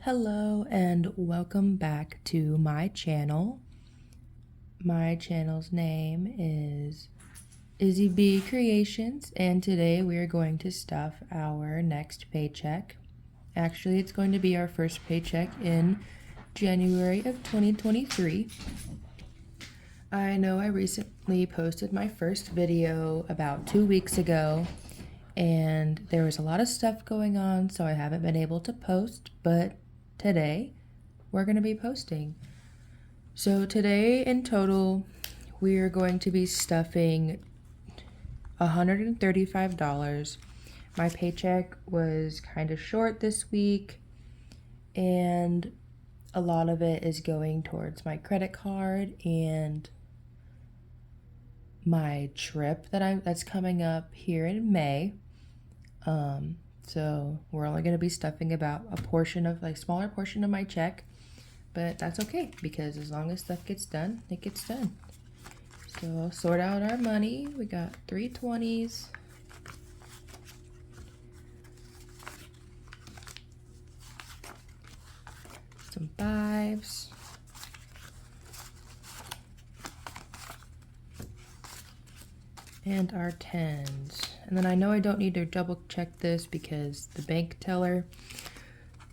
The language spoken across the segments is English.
Hello and welcome back to my channel. My channel's name is Izzy B Creations, and today we are going to stuff our next paycheck. Actually, it's going to be our first paycheck in January of 2023. I know I recently posted my first video about 2 weeks ago, and there was a lot of stuff going on, so I haven't been able to post, but today we're going to be posting. So today in total, we are going to be stuffing $135. My paycheck was kind of short this week, and a lot of it is going towards my credit card and my trip that's coming up here in May. So we're only going to be stuffing about a smaller portion of my check, but that's okay because as long as stuff gets done, it gets done. So I'll sort out our money. We got 3 20s. Some 5s. And our 10s. And then I know I don't need to double check this because the bank teller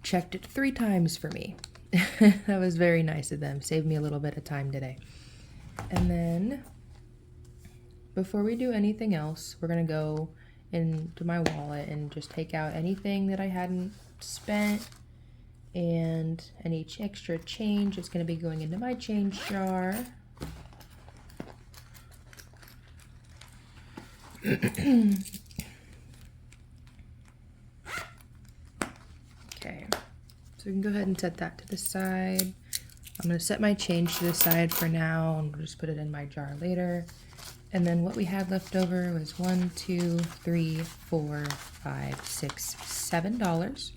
checked it 3 times for me. That was very nice of them. Saved me a little bit of time today. And then before we do anything else, we're going to go into my wallet and just take out anything that I hadn't spent, and any extra change is going to be going into my change jar. Okay, so we can go ahead and set that to the side. I'm going to set my change to the side for now, and we'll just put it in my jar later. And then what we had left over was $1, $2, $3, $4, $5, $6, $7.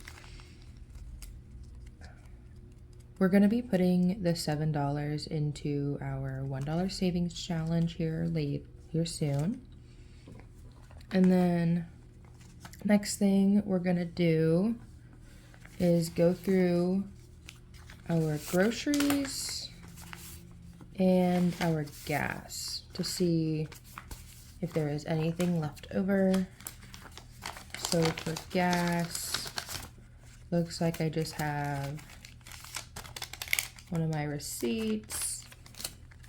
We're going to be putting the $7 into our $1 savings challenge here soon. And then next thing we're going to do is go through our groceries and our gas to see if there is anything left over. So for gas, looks like I just have one of my receipts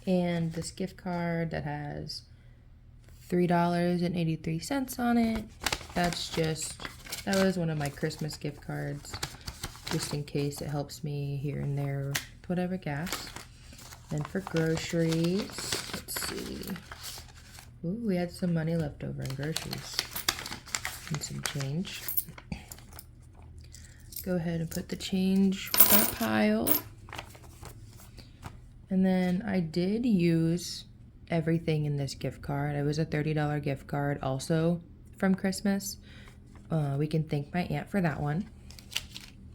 and this gift card that has $3.83 on it. That was one of my Christmas gift cards, just in case it helps me here and there with whatever gas. Then for groceries, let's see. Ooh, we had some money left over in groceries and some change. Go ahead and put the change with our pile. And then I did use everything in this gift card. It was a $30 gift card also from Christmas. We can thank my aunt for that one.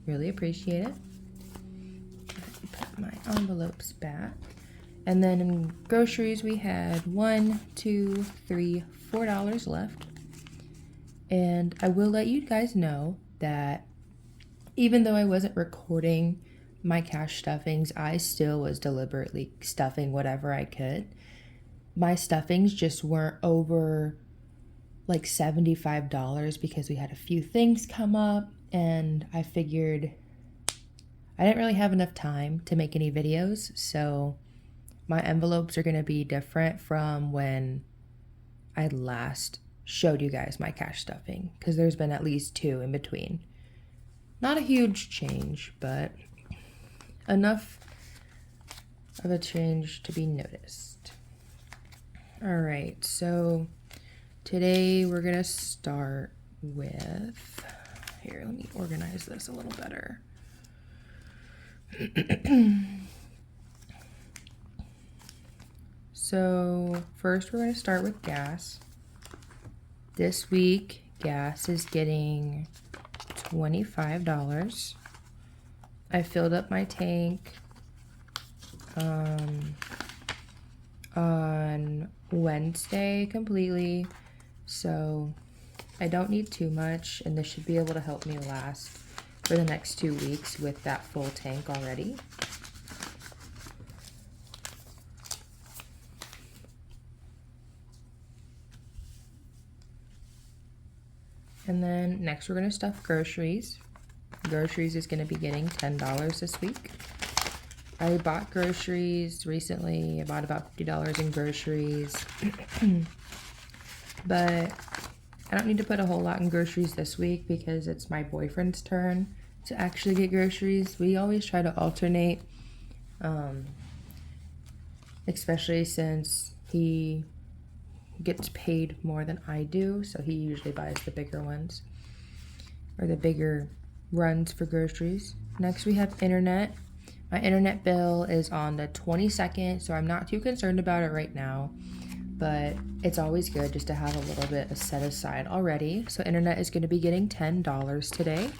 Really appreciate it. Put my envelopes back. And then in groceries we had $1, $2, $3, $4 left. And I will let you guys know that even though I wasn't recording my cash stuffings, I still was deliberately stuffing whatever I could. My stuffings just weren't over like $75 because we had a few things come up, and I figured I didn't really have enough time to make any videos, so my envelopes are going to be different from when I last showed you guys my cash stuffing, because there's been at least 2 in between. Not a huge change, but enough of a change to be noticed. All right, so today we're gonna start with, here, let me organize this a little better. So first we're gonna start with gas. This week, gas is getting $25. I filled up my tank on Wednesday completely. So I don't need too much, and this should be able to help me last for the next 2 weeks with that full tank already. And then next we're gonna stuff groceries. Groceries is gonna be getting $10 this week. I bought groceries recently. I bought about $50 in groceries. But I don't need to put a whole lot in groceries this week because it's my boyfriend's turn to actually get groceries. We always try to alternate, especially since he gets paid more than I do, so he usually buys the bigger ones or the bigger runs for groceries. Next we have internet. My internet bill is on the 22nd, so I'm not too concerned about it right now, but it's always good just to have a little bit set aside already. So internet is going to be getting $10 today.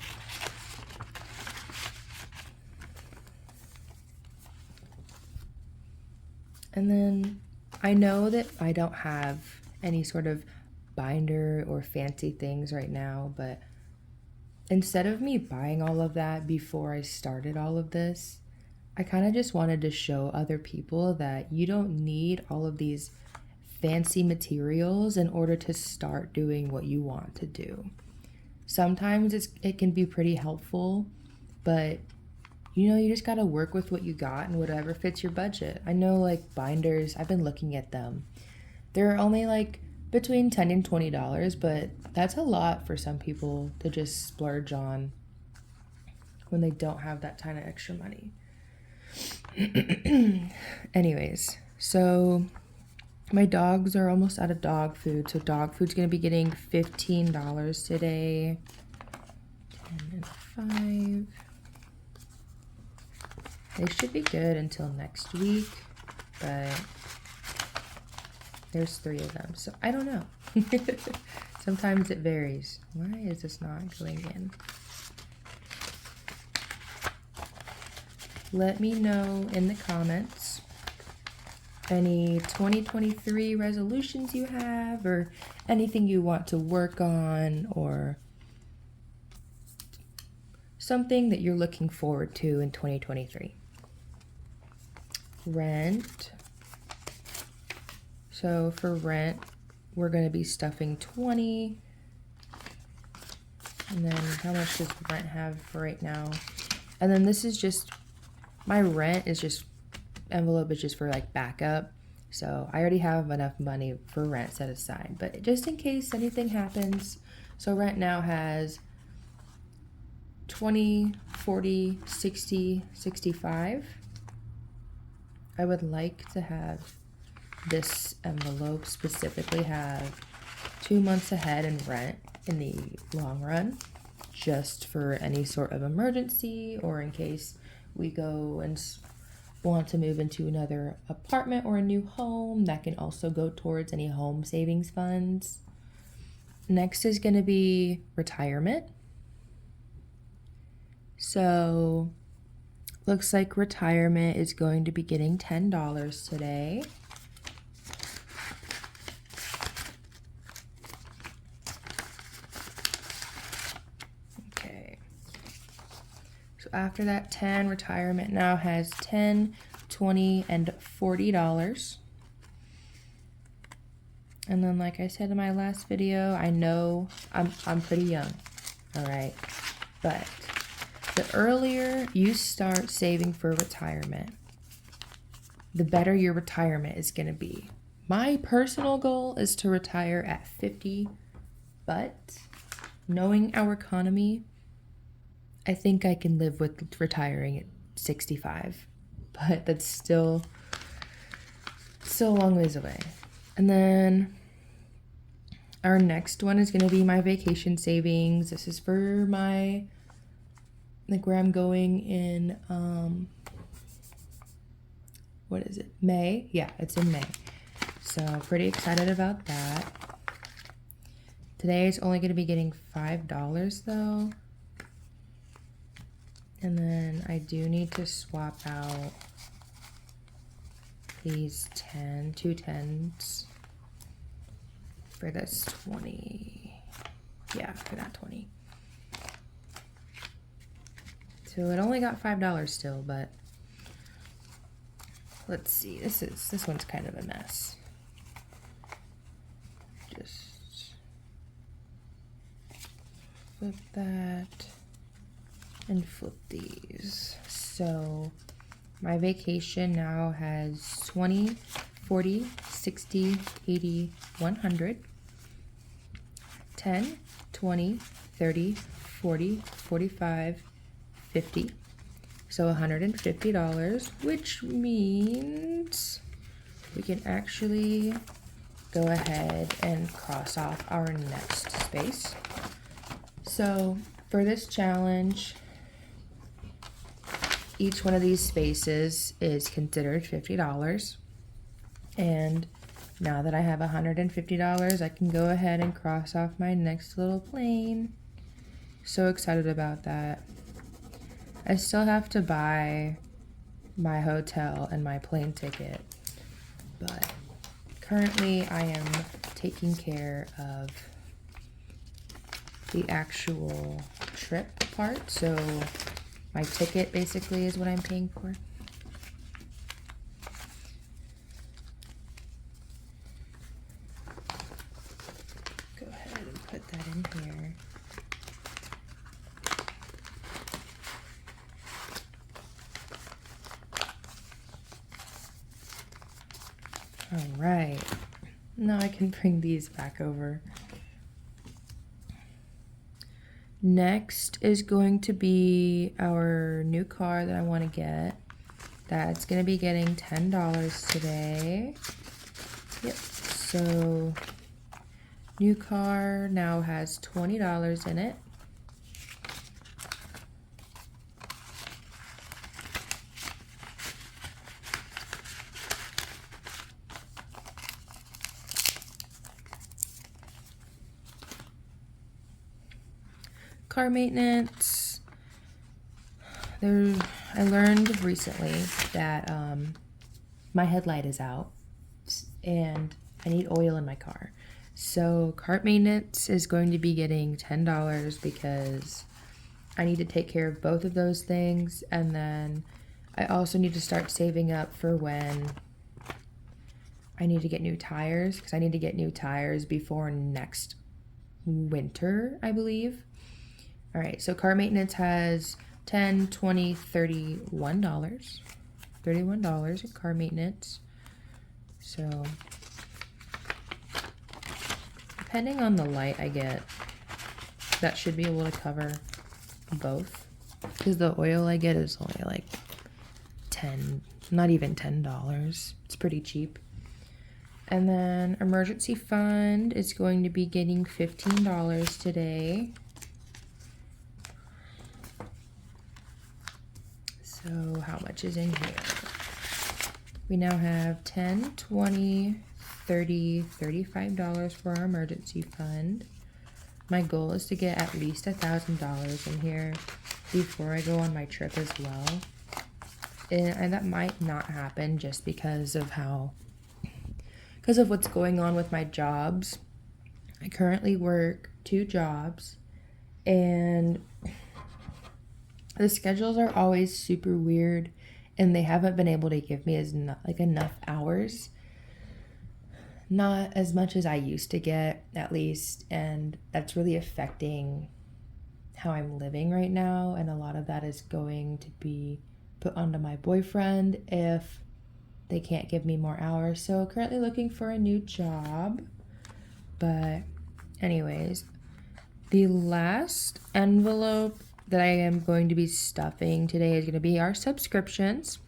And then I know that I don't have any sort of binder or fancy things right now, but instead of me buying all of that before I started all of this, I kind of just wanted to show other people that you don't need all of these fancy materials in order to start doing what you want to do. Sometimes it can be pretty helpful, but you just got to work with what you got and whatever fits your budget. I know like binders, I've been looking at them. They're only like between $10 and $20, but that's a lot for some people to just splurge on when they don't have that kind of extra money. Anyways, so my dogs are almost out of dog food, so dog food's gonna be getting $15 today. 10 and 5. They should be good until next week, but there's 3 of them, so I don't know. Sometimes it varies. Why is this not going in? Let me know in the comments any 2023 resolutions you have, or anything you want to work on, or something that you're looking forward to in 2023. Rent. So for rent, we're going to be stuffing 20. And then how much does rent have for right now? And then this is just, my rent is just, envelope is just for like backup. So I already have enough money for rent set aside, but just in case anything happens. So rent now has 20, 40, 60, 65. I would like to have this envelope specifically have 2 months ahead in rent in the long run, just for any sort of emergency or in case we go and want to move into another apartment or a new home. That can also go towards any home savings funds. Next is going to be retirement. So looks like retirement is going to be getting $10 today. Okay. So after that 10, retirement now has $10, $20, and $40. And then like I said in my last video, I know I'm pretty young, all right? But the earlier you start saving for retirement, the better your retirement is going to be. My personal goal is to retire at 50, but knowing our economy, I think I can live with retiring at 65, but that's still a long ways away. And then our next one is going to be my vacation savings. This is for my, like, where I'm going in, what is it? May? Yeah, it's in May. So pretty excited about that. Today is only going to be getting $5 though. And then I do need to swap out these 2 10s. for this 20. Yeah, for that 20. So it only got $5 still, but let's see. This one's kind of a mess. Just flip that and flip these. So my vacation now has 20, 40, 60, 80, 100, 10, 20, 30, 40, 45, 50. So $150, which means we can actually go ahead and cross off our next space. So for this challenge, each one of these spaces is considered $50. And now that I have $150, I can go ahead and cross off my next little plane. So excited about that. I still have to buy my hotel and my plane ticket, but currently I am taking care of the actual trip part. So my ticket basically is what I'm paying for. Go ahead and put that in here. All right, now I can bring these back over. Next is going to be our new car that I want to get. That's going to be getting $10 today. Yep, so new car now has $20 in it. Car maintenance. I learned recently that my headlight is out and I need oil in my car. So car maintenance is going to be getting $10 because I need to take care of both of those things. And then I also need to start saving up for when I need to get new tires, because I need to get new tires before next winter, I believe. All right, so car maintenance has $10, $20, $31. $31 in car maintenance. So depending on the light I get, that should be able to cover both. Because the oil I get is only like not even $10. It's pretty cheap. And then emergency fund is going to be getting $15 today. So how much is in here? We now have $10, $20, $30, $35 for our emergency fund. My goal is to get at least $1,000 in here before I go on my trip as well. And that might not happen just because of what's going on with my jobs. I currently work 2 jobs and the schedules are always super weird and they haven't been able to give me enough hours. Not as much as I used to get, at least, and that's really affecting how I'm living right now, and a lot of that is going to be put onto my boyfriend if they can't give me more hours. So currently looking for a new job. But anyways, the last envelope that I am going to be stuffing today is going to be our subscriptions.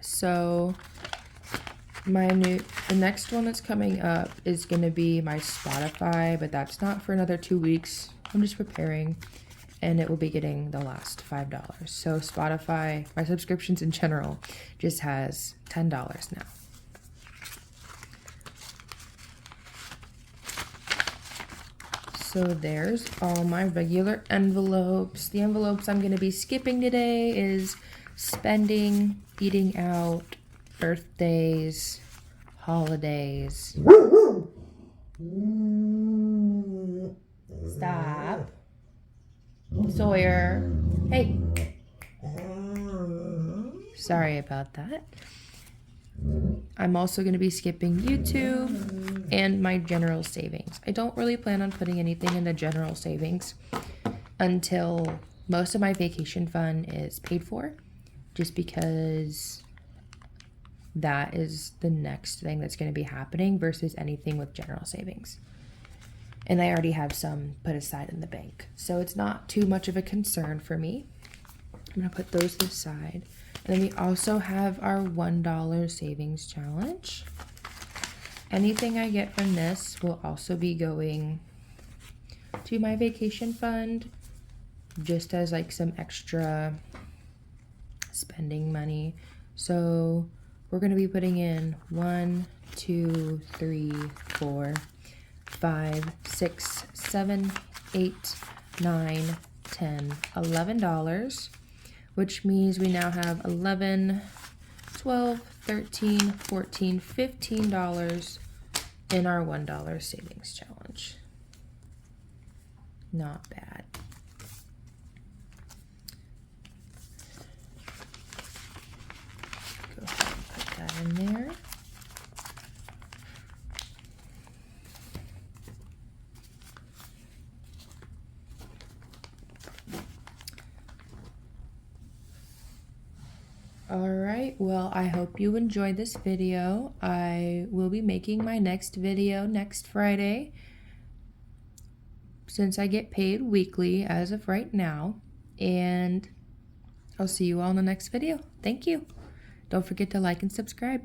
So the next one that's coming up is going to be my Spotify, but that's not for another 2 weeks. I'm just preparing, and it will be getting the last $5. So Spotify, my subscriptions in general, just has $10 now. So there's all my regular envelopes. The envelopes I'm going to be skipping today is spending, eating out, birthdays, holidays, Stop. Sawyer. Hey. Sorry about that. I'm also going to be skipping YouTube and my general savings. I don't really plan on putting anything in the general savings until most of my vacation fund is paid for, just because that is the next thing that's going to be happening versus anything with general savings. And I already have some put aside in the bank, so it's not too much of a concern for me. I'm going to put those aside. And then we also have our $1 savings challenge. Anything I get from this will also be going to my vacation fund, just as like some extra spending money. So we're going to be putting in 1, 2, 3, 4, 5, 6, 7, 8, 9, 10, $11, which means we now have 11, 12, 13, 14, $15 in our $1 savings challenge. Not bad. Go ahead and put that in there. Alright, well, I hope you enjoyed this video. I will be making my next video next Friday, since I get paid weekly as of right now, and I'll see you all in the next video. Thank you. Don't forget to like and subscribe.